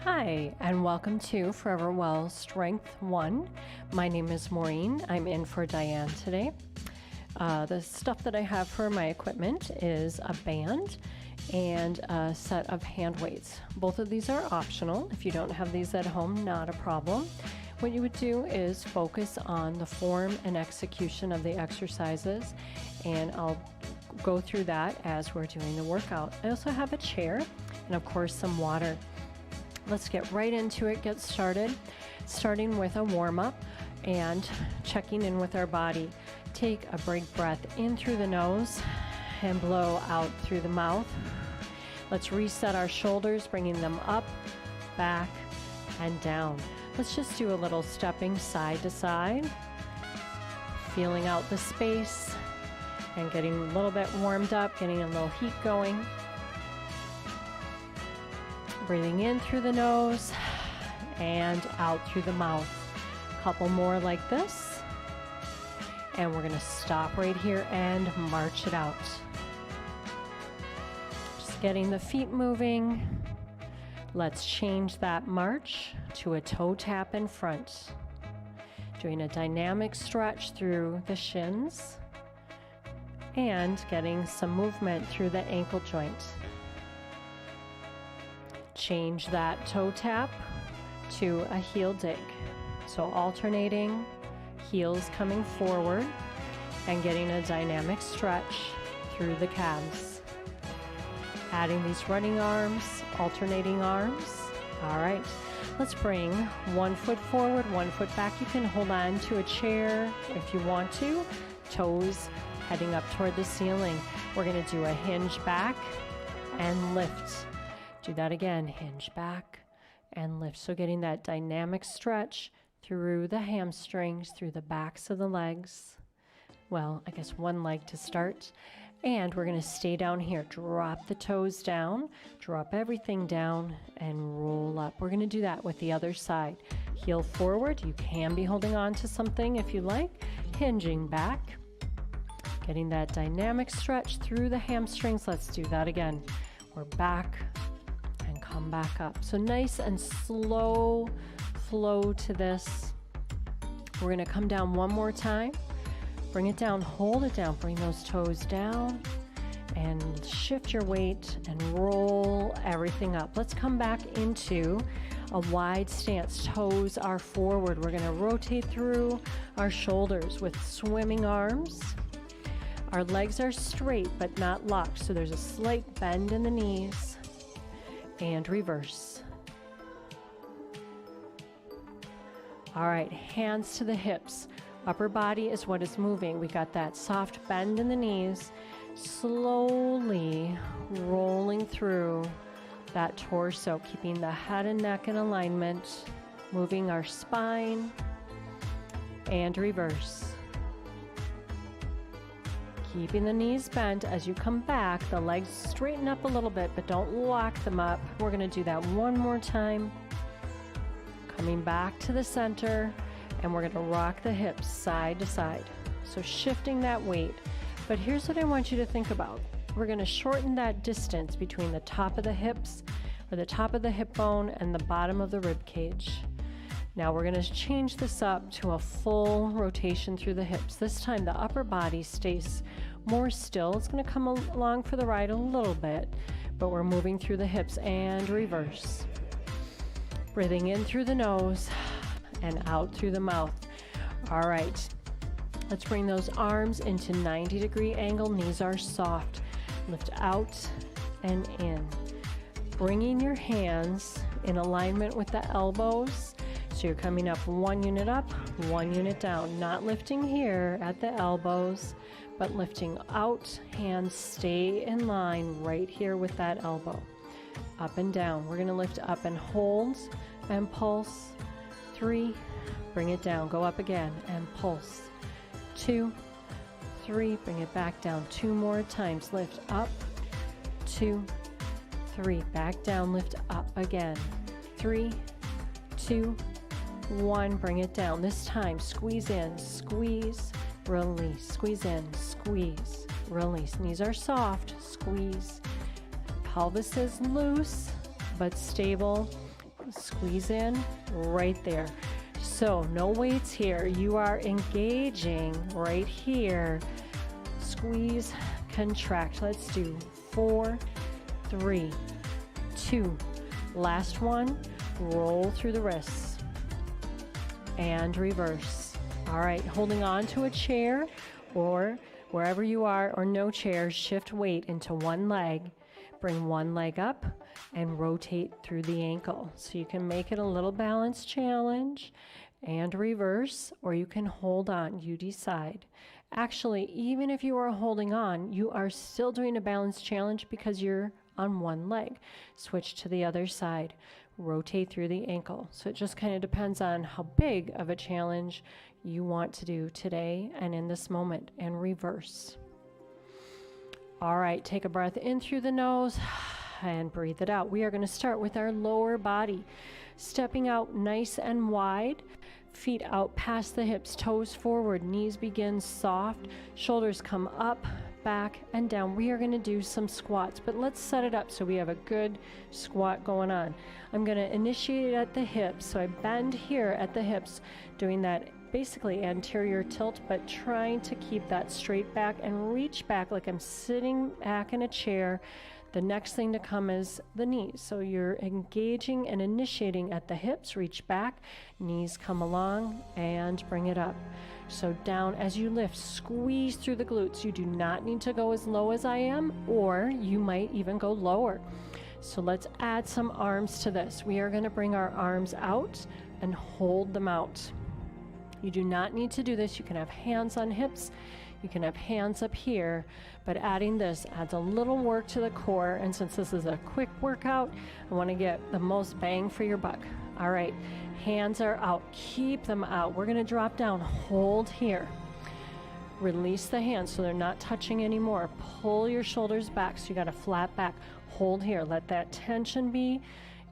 Hi, and welcome to ForeverWell Strength 1. My name is Maureen. I'm in for Diane today. The stuff that I have for my equipment is a band and a set of hand weights. Both of these are optional. If you don't have these at home, not a problem. What you would do is focus on the form and execution of the exercises, and I'll go through that as we're doing the workout. I also have a chair and of course some water. Let's get right into it, get started, starting with a warm-up and checking in with our body. Take a big breath in through the nose and blow out through the mouth. Let's reset our shoulders, bringing them up, back, and down. Let's just do a little stepping side to side, feeling out the space and getting a little bit warmed up, getting a little heat going. Breathing in through the nose and out through the mouth. A couple more like this. And we're going to stop right here and march it out. Just getting the feet moving. Let's change that march to a toe tap in front. Doing a dynamic stretch through the shins and getting some movement through the ankle joint. Change that toe tap to a heel dig. So alternating, heels coming forward and getting a dynamic stretch through the calves. Adding these running arms, alternating arms. All right, let's bring one foot forward, one foot back. You can hold on to a chair if you want to. Toes heading up toward the ceiling. We're going to do a hinge back and lift. Do that again, hinge back and lift. So getting that dynamic stretch through the hamstrings, through the backs of the legs. Well, I guess one leg to start. And we're going to stay down here. Drop the toes down, drop everything down, and roll up. We're going to do that with the other side. Heel forward. You can be holding on to something if you like. Hinging back. Getting that dynamic stretch through the hamstrings. Let's do that again. We're back. Come back up. So nice and slow flow to this. We're going to come down one more time. Bring it down, hold it down, bring those toes down and shift your weight and roll everything up. Let's come back into a wide stance. Toes are forward. We're going to rotate through our shoulders with swimming arms. Our legs are straight but not locked, so there's a slight bend in the knees. And reverse. All right, hands to the hips. Upper body is what is moving. We got that soft bend in the knees, slowly rolling through that torso, keeping the head and neck in alignment, moving our spine, and reverse. Keeping the knees bent as you come back, the legs straighten up a little bit, but don't lock them up. We're going to do that one more time. Coming back to the center, and we're going to rock the hips side to side. So shifting that weight. But here's what I want you to think about. We're going to shorten that distance between the top of the hips, or the top of the hip bone, and the bottom of the rib cage. Now we're going to change this up to a full rotation through the hips. This time the upper body stays more still. It's going to come along for the ride a little bit, but we're moving through the hips and reverse. Breathing in through the nose and out through the mouth. All right, let's bring those arms into 90-degree angle. Knees are soft. Lift out and in. Bringing your hands in alignment with the elbows. So you're coming up 1 unit up, 1 unit down. Not lifting here at the elbows, but lifting out. Hands stay in line right here with that elbow. Up and down. We're going to lift up and hold and pulse. 3, bring it down. Go up again and pulse. 2, 3, bring it back down. 2 more times. Lift up. 2, 3, back down. Lift up again. 3, 2, 1, bring it down. This time, squeeze in, squeeze, release, squeeze in, squeeze, release. Knees are soft, squeeze. Pelvis is loose, but stable. Squeeze in, right there. So no weights here. You are engaging right here. Squeeze, contract. Let's do 4, 3, 2. Last one, roll through the wrists. And reverse. All right, holding on to a chair or wherever you are, or no chairs, shift weight into one leg. Bring one leg up and rotate through the ankle. So you can make it a little balance challenge and reverse, or you can hold on. You decide. Actually, even if you are holding on, you are still doing a balance challenge because you're on one leg. Switch to the other side. Rotate through the ankle. So it just kind of depends on how big of a challenge you want to do today and in this moment, and reverse. All right, take a breath in through the nose and breathe it out. We are going to start with our lower body, stepping out nice and wide, feet out past the hips, toes forward, knees begin soft, shoulders come up, back and down. We are going to do some squats, but let's set it up so we have a good squat going on. I'm going to initiate it at the hips, so I bend here at the hips, doing that basically anterior tilt, but trying to keep that straight back and reach back like I'm sitting back in a chair. The next thing to come is the knees. So you're engaging and initiating at the hips, reach back, knees come along and bring it up. So down as you lift, squeeze through the glutes. You do not need to go as low as I am, or you might even go lower. So let's add some arms to this. We are going to bring our arms out and hold them out. You do not need to do this. You can have hands on hips. You can have hands up here, but adding this adds a little work to the core. And since this is a quick workout, I want to get the most bang for your buck. All right, hands are out. Keep them out. We're going to drop down. Hold here. Release the hands so they're not touching anymore. Pull your shoulders back so you got a flat back. Hold here. Let that tension be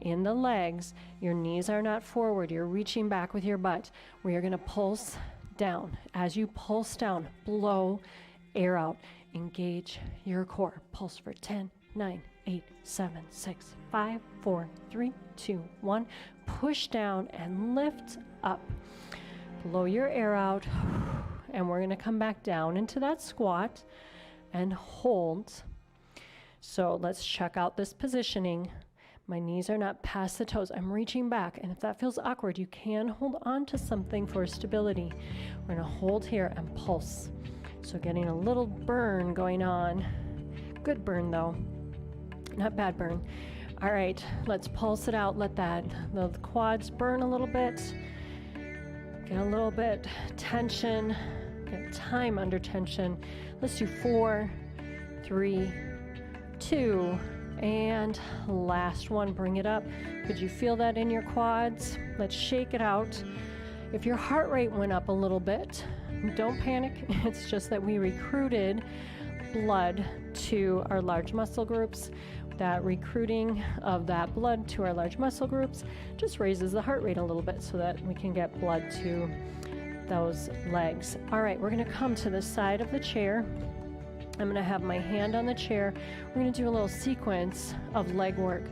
in the legs. Your knees are not forward. You're reaching back with your butt. We are going to pulse down. As you pulse down, blow air out. Engage your core. Pulse for 10, 9, 8, 7, 6, 5, 4, 3, 2, 1. Push down and lift up. Blow your air out. And we're going to come back down into that squat and hold. So let's check out this positioning. My knees are not past the toes. I'm reaching back. And if that feels awkward, you can hold on to something for stability. We're going to hold here and pulse. So getting a little burn going on. Good burn though. Not bad burn. All right, let's pulse it out. Let the quads burn a little bit. Get a little bit tension, get time under tension. Let's do 4, 3, 2, and last one, bring it up. Could you feel that in your quads? Let's shake it out. If your heart rate went up a little bit, don't panic. It's just that we recruited blood to our large muscle groups. That recruiting of that blood to our large muscle groups just raises the heart rate a little bit so that we can get blood to those legs. All right, we're going to come to the side of the chair. I'm going to have my hand on the chair. We're going to do a little sequence of leg work,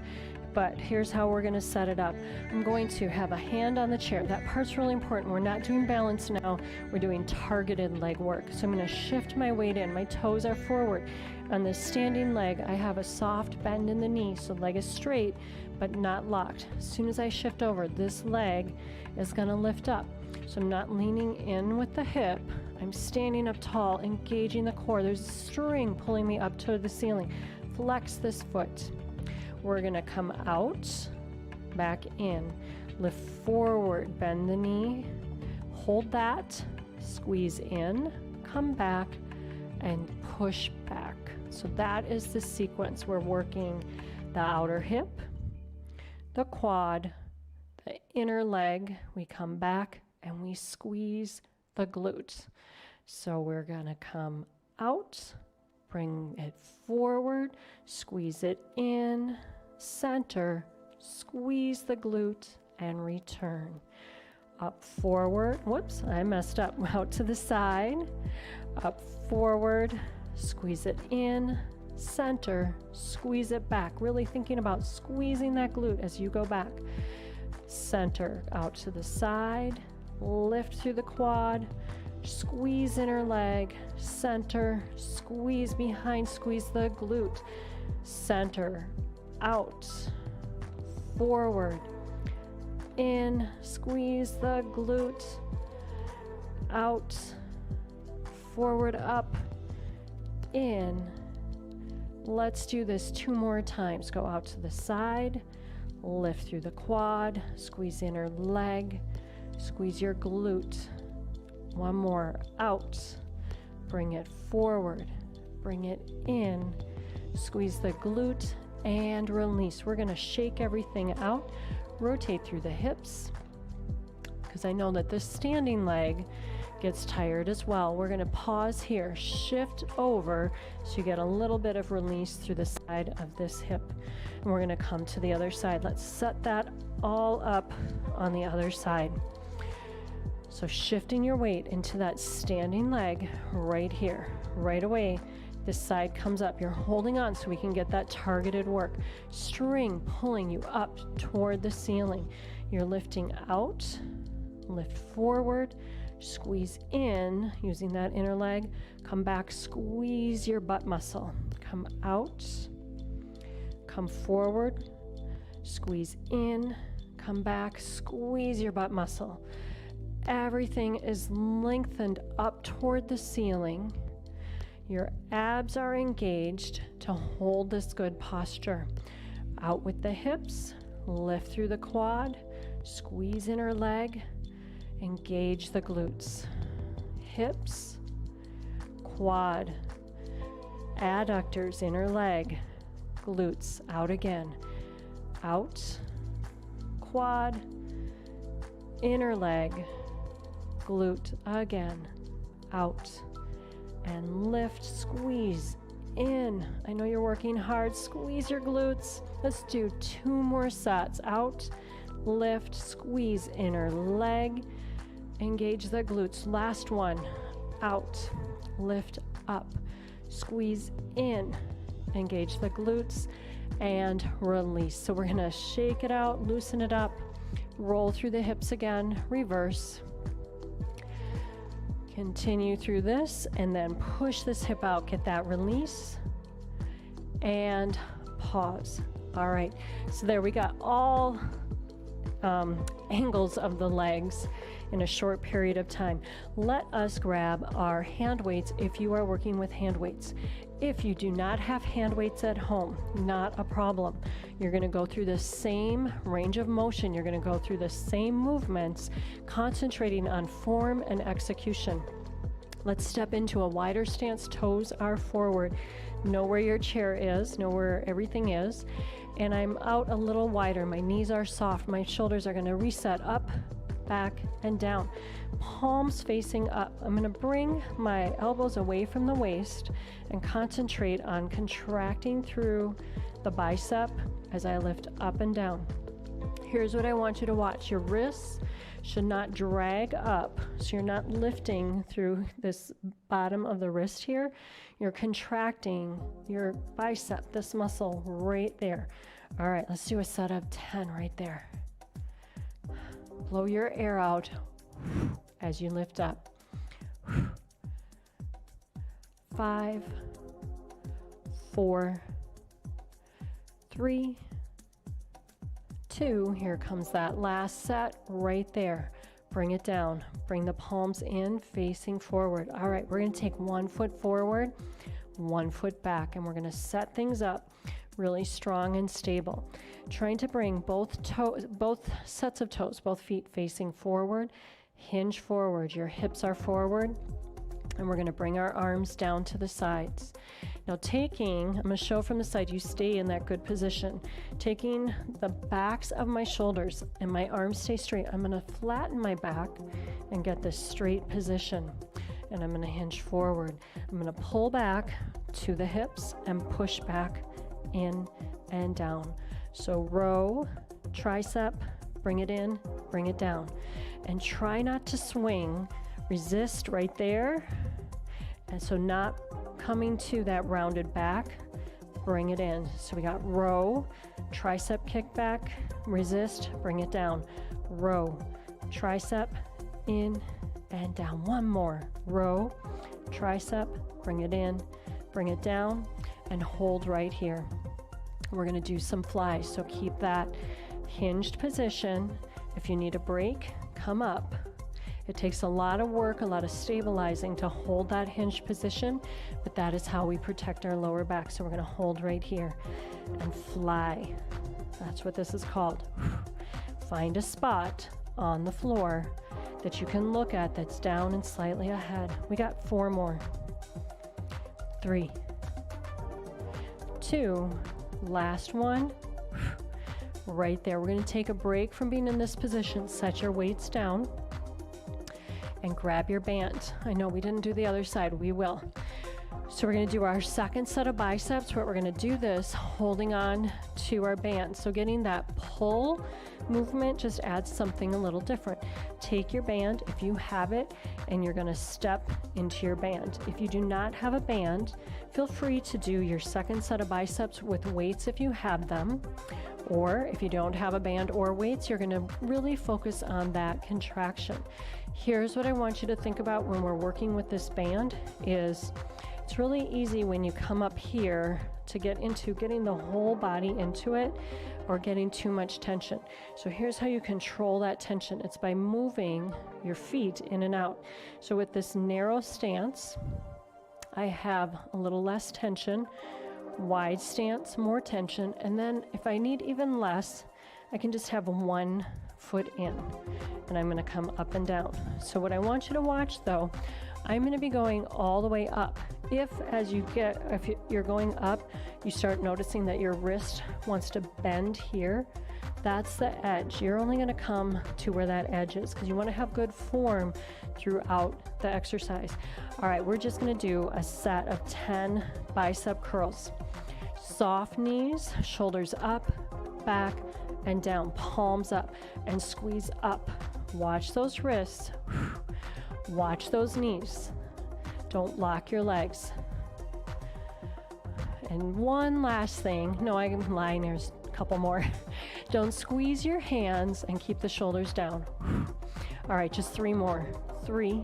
but here's how we're going to set it up. I'm going to have a hand on the chair. That part's really important. We're not doing balance now. We're doing targeted leg work. So I'm going to shift my weight in. My toes are forward. On this standing leg, I have a soft bend in the knee, so the leg is straight but not locked. As soon as I shift over, this leg is going to lift up. So I'm not leaning in with the hip. I'm standing up tall, engaging the core. There's a string pulling me up to the ceiling. Flex this foot. We're going to come out, back in, lift forward, bend the knee, hold that, squeeze in, come back, and push back. So that is the sequence. We're working the outer hip, the quad, the inner leg. We come back and we squeeze the glutes. So we're going to come out, bring it forward, squeeze it in, center, squeeze the glute, and return. Up, forward, whoops, I messed up, out to the side, up, forward, squeeze it in, center, squeeze it back, really thinking about squeezing that glute as you go back. Center, out to the side, lift through the quad, squeeze inner leg, center, squeeze behind, squeeze the glute, center, out, forward, in, squeeze the glute, out, forward, up, in. Let's do this 2 more times. Go out to the side, lift through the quad, squeeze inner leg, squeeze your glute. 1 more, out, bring it forward, bring it in, squeeze the glute, and release. We're going to shake everything out, rotate through the hips, because I know that this standing leg gets tired as well. We're going to pause here, shift over so you get a little bit of release through the side of this hip. And we're going to come to the other side. Let's set that all up on the other side. So shifting your weight into that standing leg right here, right away. This side comes up. You're holding on so we can get that targeted work. String pulling you up toward the ceiling. You're lifting out, lift forward, squeeze in, using that inner leg. Come back, squeeze your butt muscle. Come out, come forward, squeeze in, come back, squeeze your butt muscle. Everything is lengthened up toward the ceiling. Your abs are engaged to hold this good posture. Out with the hips, lift through the quad, squeeze inner leg, engage the glutes. Hips, quad, adductors, inner leg, glutes, out again. Out, quad, inner leg, glute again, out. And lift, squeeze in. I know you're working hard. Squeeze your glutes. Let's do 2 more sets. Out, lift, squeeze inner leg, engage the glutes. Last one. Out, lift up, squeeze in, engage the glutes, and release. So we're going to shake it out, loosen it up, roll through the hips again, reverse. Continue through this and then push this hip out, get that release and pause. All right, so there we got all angles of the legs in a short period of time. Let us grab our hand weights if you are working with hand weights. If you do not have hand weights at home, not a problem. You're going to go through the same range of motion. You're going to go through the same movements, concentrating on form and execution. Let's step into a wider stance. Toes are forward. Know where your chair is, know where everything is. And I'm out a little wider. My knees are soft. My shoulders are going to reset up, back, and down. Palms facing up. I'm going to bring my elbows away from the waist and concentrate on contracting through the bicep as I lift up and down. Here's what I want you to watch. Your wrists should not drag up, so you're not lifting through this bottom of the wrist here. You're contracting your bicep, this muscle right there. All right, let's do a set of 10 right there. Blow your air out as you lift up. 5, 4, 3, 2, here comes that last set right there. Bring it down. Bring the palms in, facing forward. All right, we're going to take 1 foot forward, 1 foot back, and we're going to set things up really strong and stable. Trying to bring both sets of toes, both feet facing forward, hinge forward. Your hips are forward, and we're going to bring our arms down to the sides. Now I'm going to show from the side, you stay in that good position. Taking the backs of my shoulders and my arms stay straight. I'm going to flatten my back and get this straight position. And I'm going to hinge forward. I'm going to pull back to the hips and push back in and down. So row, tricep, bring it in, bring it down. And try not to swing. Resist right there. And so not coming to that rounded back, bring it in. So we got row, tricep kick back, resist, bring it down. Row, tricep, in and down. One more. Row, tricep, bring it in, bring it down, and hold right here. We're going to do some flies, so keep that hinged position. If you need a break, come up. It takes a lot of work, a lot of stabilizing to hold that hinged position, but that is how we protect our lower back. So we're going to hold right here and fly. That's what this is called. Find a spot on the floor that you can look at that's down and slightly ahead. We got 4 more. 3, 2, last one. Right there. We're going to take a break from being in this position. Set your weights down and grab your band. I know we didn't do the other side. We will. So we're going to do our second set of biceps, but we're going to do this holding on to our band. So getting that pull movement just adds something a little different. Take your band if you have it, and you're going to step into your band. If you do not have a band, feel free to do your second set of biceps with weights if you have them. Or if you don't have a band or weights, you're going to really focus on that contraction. Here's what I want you to think about when we're working with this band is it's really easy when you come up here to get into getting the whole body into it or getting too much tension. So here's how you control that tension. It's by moving your feet in and out. So with this narrow stance, I have a little less tension. Wide stance, more tension, and then if I need even less, I can just have 1 foot in, and I'm going to come up and down. So what I want you to watch though, I'm going to be going all the way up. If you're going up, you start noticing that your wrist wants to bend here, that's the edge. You're only going to come to where that edge is because you want to have good form throughout the exercise. All right, we're just going to do a set of 10 bicep curls. Soft knees, shoulders up, back, and down. Palms up and squeeze up. Watch those wrists. Watch those knees. Don't lock your legs. And one last thing. No, I'm lying. There's a couple more. Don't squeeze your hands and keep the shoulders down. All right, just 3 more. 3,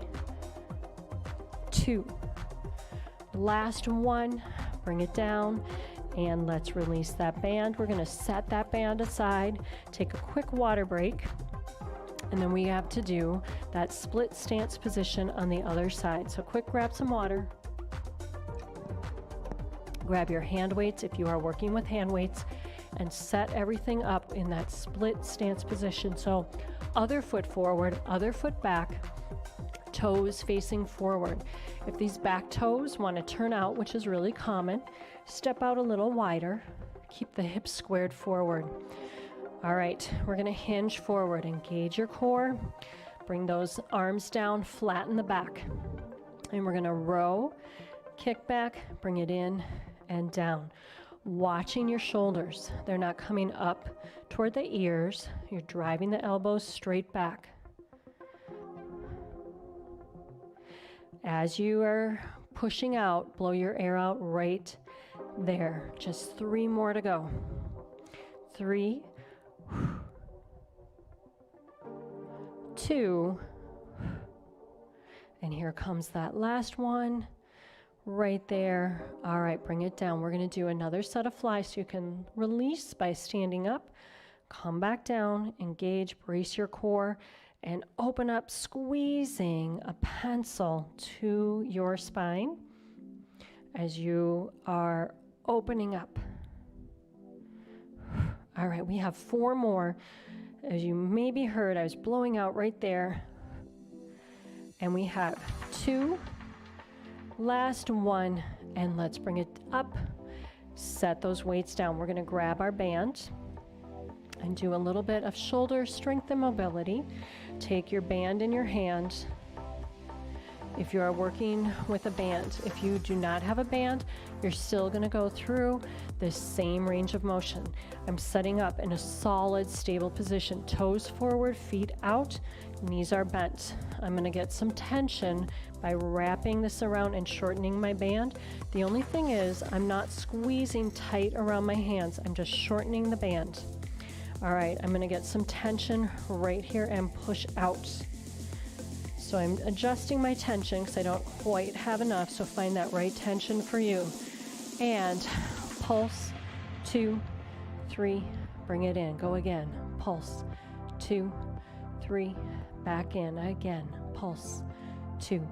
2. Last one. Bring it down. And let's release that band. We're gonna set that band aside, take a quick water break, and then we have to do that split stance position on the other side. So quick grab some water. Grab your hand weights if you are working with hand weights, and set everything up in that split stance position. So other foot forward, other foot back, toes facing forward. If these back toes want to turn out, which is really common, step out a little wider, keep the hips squared forward. All right, we're going to hinge forward, engage your core, bring those arms down, flatten the back. And we're going to row, kick back, bring it in and down. Watching your shoulders. They're not coming up toward the ears. You're driving the elbows straight back. As you are pushing out, blow your air out right there. Just 3 more to go. 3, 2, and here comes that last one. Right there. All right, bring it down. We're going to do another set of flies so you can release by standing up. Come back down, engage, brace your core, and open up, squeezing a pencil to your spine as you are opening up. All right, we have 4 more. As you maybe heard, I was blowing out right there. And we have 2. Last one, and let's bring it up. Set those weights down. We're going to grab our band and do a little bit of shoulder strength and mobility. Take your band in your hand. If you are working with a band, if you do not have a band, you're still going to go through this same range of motion. I'm setting up in a solid, stable position. Toes forward, feet out, knees are bent. I'm going to get some tension by wrapping this around and shortening my band. The only thing is I'm not squeezing tight around my hands. I'm just shortening the band. All right, I'm going to get some tension right here and push out. So I'm adjusting my tension because I don't quite have enough, so find that right tension for you. And pulse, 2, 3, bring it in, go again. Pulse, 2, 3, back in again. Pulse, 2,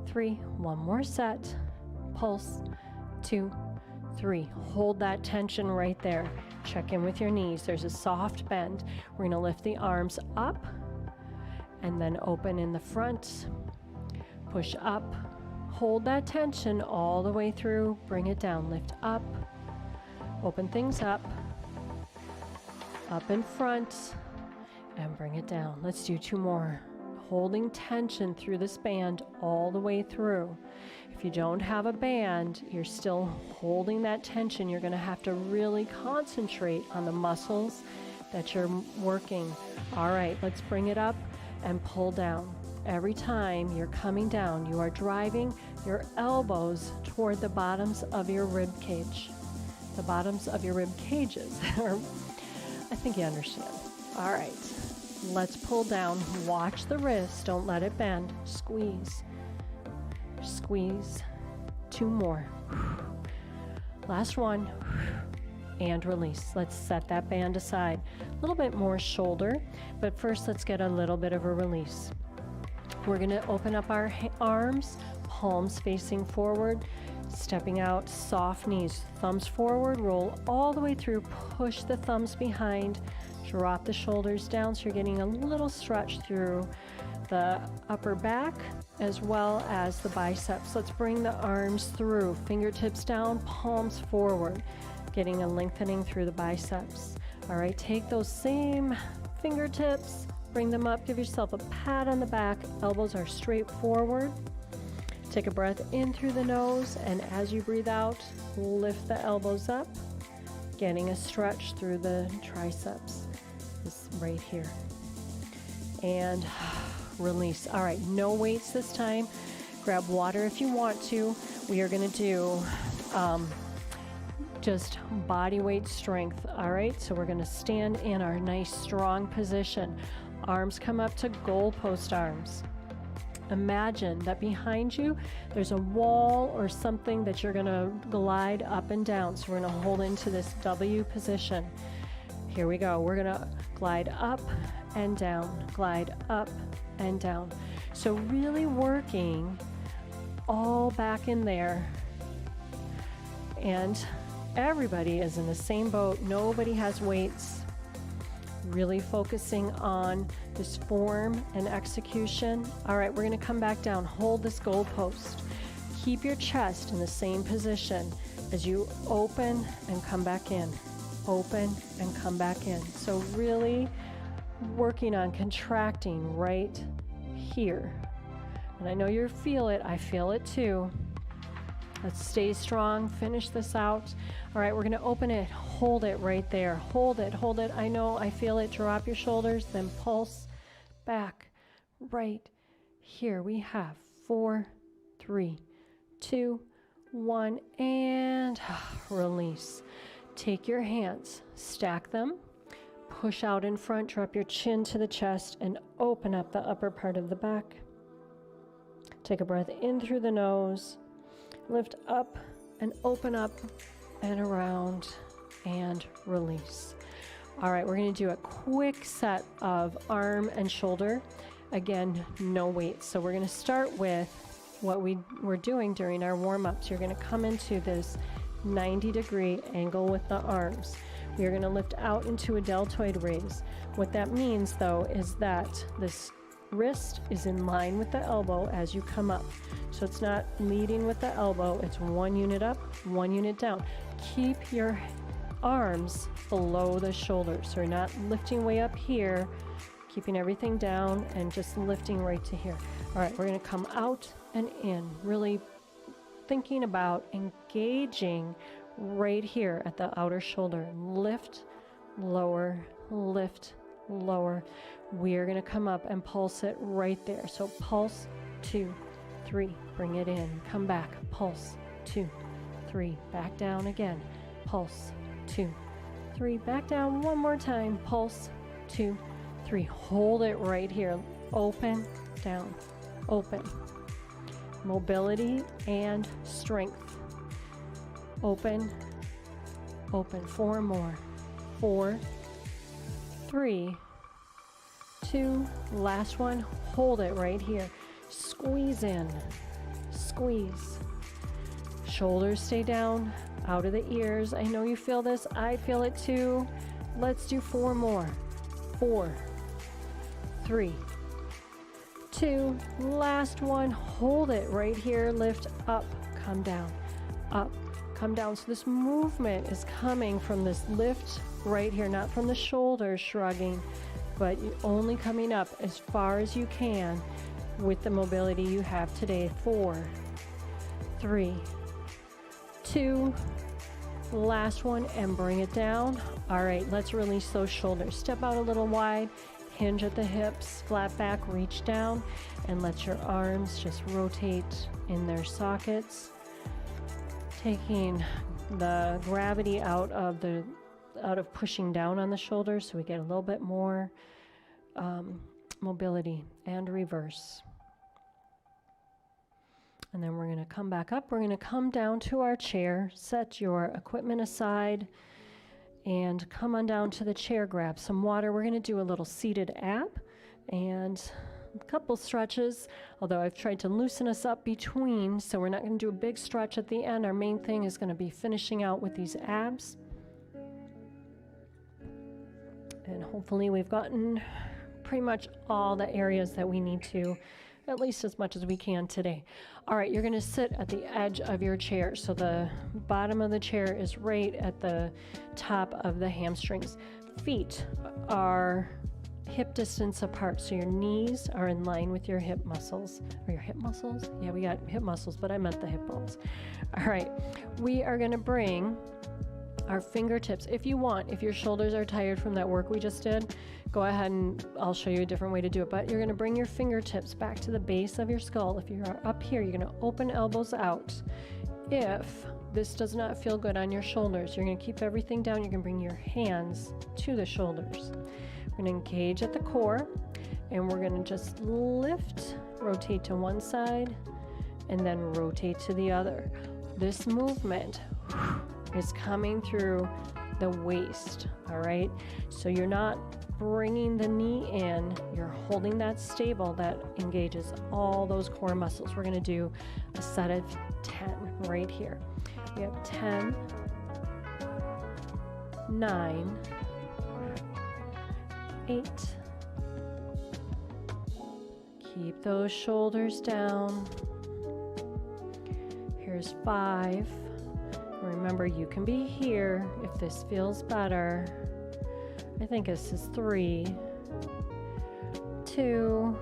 3, one more set. Pulse, 2, 3. Hold that tension right there. Check in with your knees. There's a soft bend. We're going to lift the arms up and then open in the front. Push up. Hold that tension all the way through. Bring it down. Lift up. Open things up. Up in front. And bring it down. Let's do 2 more. Holding tension through this band all the way through. If you don't have a band, you're still holding that tension. You're going to have to really concentrate on the muscles that you're working. All right, let's bring it up and pull down. Every time you're coming down, you are driving your elbows toward the bottoms of your rib cage. The bottoms of your rib cages. I think you understand. All right, let's pull down. Watch the wrist. Don't let it bend. Squeeze. Squeeze. 2 more. Last one. And release. Let's set that band aside. A little bit more shoulder, but first let's get a little bit of a release. We're going to open up our arms, palms facing forward, stepping out, soft knees, thumbs forward, roll all the way through, push the thumbs behind, drop the shoulders down so you're getting a little stretch through the upper back as well as the biceps. Let's bring the arms through, fingertips down, palms forward, getting a lengthening through the biceps. All right, take those same fingertips, bring them up, give yourself a pat on the back, elbows are straight forward. Take a breath in through the nose, and as you breathe out, lift the elbows up, getting a stretch through the triceps. This right here. And release. All right, no weights this time. Grab water if you want to. We are going to do just body weight strength. All right, so we're going to stand in our nice strong position. Arms come up to goalpost arms. Imagine that behind you, there's a wall or something that you're gonna glide up and down. So we're gonna hold into this W position. Here we go. We're gonna glide up and down, glide up and down. So really working all back in there. And everybody is in the same boat. Nobody has weights. Really focusing on this form and execution. All right, we're gonna come back down. Hold this goal post. Keep your chest in the same position as you open and come back in. Open and come back in. So really working on contracting right here. And I know you feel it. I feel it too. Let's stay strong. Finish this out. All right, we're going to open it. Hold it right there. Hold it. Hold it. I know. I feel it. Drop your shoulders. Then pulse back right here. We have 4, 3, 2, 1, and release. Take your hands. Stack them. Push out in front. Drop your chin to the chest and open up the upper part of the back. Take a breath in through the nose. Lift up and open up and around and release. All right, we're going to do a quick set of arm and shoulder. Again, no weight. So we're going to start with what we were doing during our warm-ups. You're going to come into this 90-degree angle with the arms. We are going to lift out into a deltoid raise. What that means, though, is that this wrist is in line with the elbow as you come up. So it's not leading with the elbow. It's 1 unit up, 1 unit down. Keep your arms below the shoulders. So you're not lifting way up here, keeping everything down and just lifting right to here. All right, we're going to come out and in, really thinking about engaging right here at the outer shoulder. Lift, lower, lift, lower. We are going to come up and pulse it right there. So pulse, 2, 3, bring it in, come back, pulse, 2, 3, back down again, pulse, 2, 3, back down one more time, pulse, 2, 3, hold it right here, open, down, open, mobility and strength, open, open, 4 more, 4, 3, 2, last one, hold it right here, squeeze in, squeeze, shoulders stay down, out of the ears. I know you feel this, I feel it too. Let's do 4 more, 4, 3, 2, last one, hold it right here, lift up, come down, up, come down. So this movement is coming from this lift right here, not from the shoulders shrugging, but you're only coming up as far as you can with the mobility you have today. 4, 3, 2, last one, and bring it down. All right, let's release those shoulders. Step out a little wide, hinge at the hips, flat back, reach down, and let your arms just rotate in their sockets, taking the gravity out of pushing down on the shoulders, so we get a little bit more mobility, and reverse. And then we're going to come back up. We're going to come down to our chair, set your equipment aside, and come on down to the chair, grab some water. We're going to do a little seated ab and a couple stretches, although I've tried to loosen us up between, so we're not going to do a big stretch at the end. Our main thing is going to be finishing out with these abs. And hopefully we've gotten pretty much all the areas that we need to, at least as much as we can today. All right, you're going to sit at the edge of your chair. So the bottom of the chair is right at the top of the hamstrings. Feet are hip distance apart, so your knees are in line with your hip muscles. Or your hip muscles? Yeah, we got hip muscles, but I meant the hip bones. All right, we are going to bring our fingertips, if you want, if your shoulders are tired from that work we just did, go ahead and I'll show you a different way to do it. But you're going to bring your fingertips back to the base of your skull. If you're up here, you're going to open elbows out. If this does not feel good on your shoulders, you're going to keep everything down. You're going to bring your hands to the shoulders. We're going to engage at the core, and we're going to just lift rotate to one side, and then rotate to the other. This movement is coming through the waist, all right? So you're not bringing the knee in, you're holding that stable. That engages all those core muscles. We're gonna do a set of 10 right here. We have 10, 9, 8. Keep those shoulders down. Here's 5. Remember, you can be here if this feels better. I think this is 3, 2.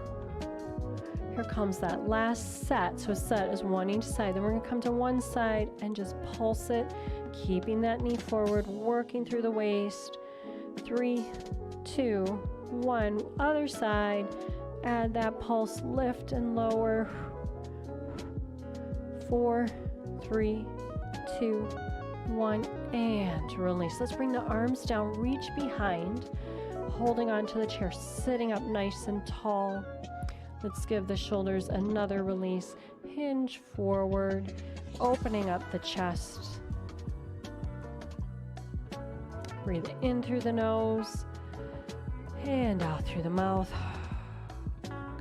Here comes that last set. So a set is one each side. Then we're gonna come to one side and just pulse it, keeping that knee forward, working through the waist. 3, 2, 1. Other side. Add that pulse, lift and lower. 4, 3, 2, 1, and release. Let's bring the arms down, reach behind, holding onto the chair, sitting up nice and tall. Let's give the shoulders another release. Hinge forward, opening up the chest. Breathe in through the nose and out through the mouth.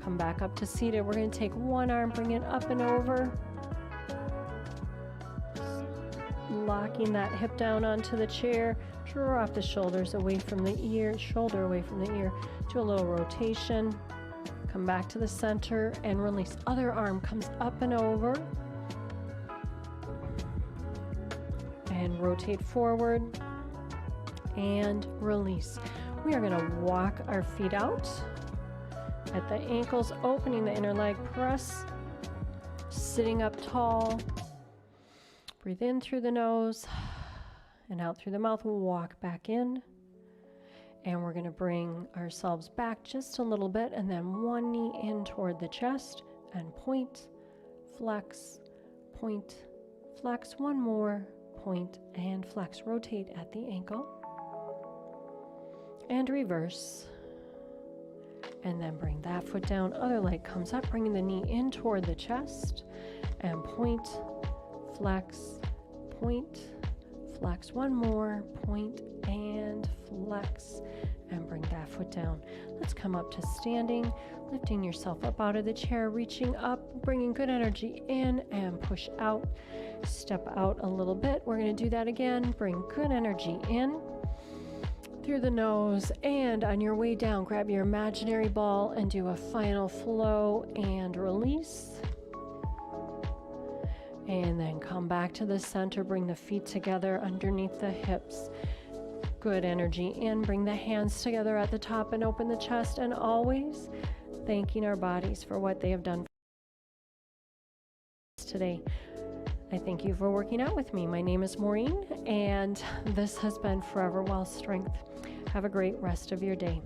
Come back up to seated. We're going to take one arm, bring it up and over. Locking that hip down onto the chair. Drop the shoulders away from the ear, shoulder away from the ear. Do a little rotation. Come back to the center and release. Other arm comes up and over. And rotate forward. And release. We are going to walk our feet out at the ankles, opening the inner leg, press, sitting up tall. Breathe in through the nose and out through the mouth. We'll walk back in, and we're going to bring ourselves back just a little bit, and then one knee in toward the chest and point, flex, one more, point and flex. Rotate at the ankle and reverse. And then bring that foot down, other leg comes up, bringing the knee in toward the chest, and point, flex, one more, point and flex, and bring that foot down. Let's come up to standing, lifting yourself up out of the chair, reaching up, bringing good energy in and push out. Step out a little bit. We're going to do that again. Bring good energy in through the nose, and on your way down, grab your imaginary ball and do a final flow and release. And then come back to the center, bring the feet together underneath the hips. Good energy in, bring the hands together at the top and open the chest, and always thanking our bodies for what they have done today. I thank you for working out with me. My name is Maureen, and this has been ForeverWell Strength. Have a great rest of your day.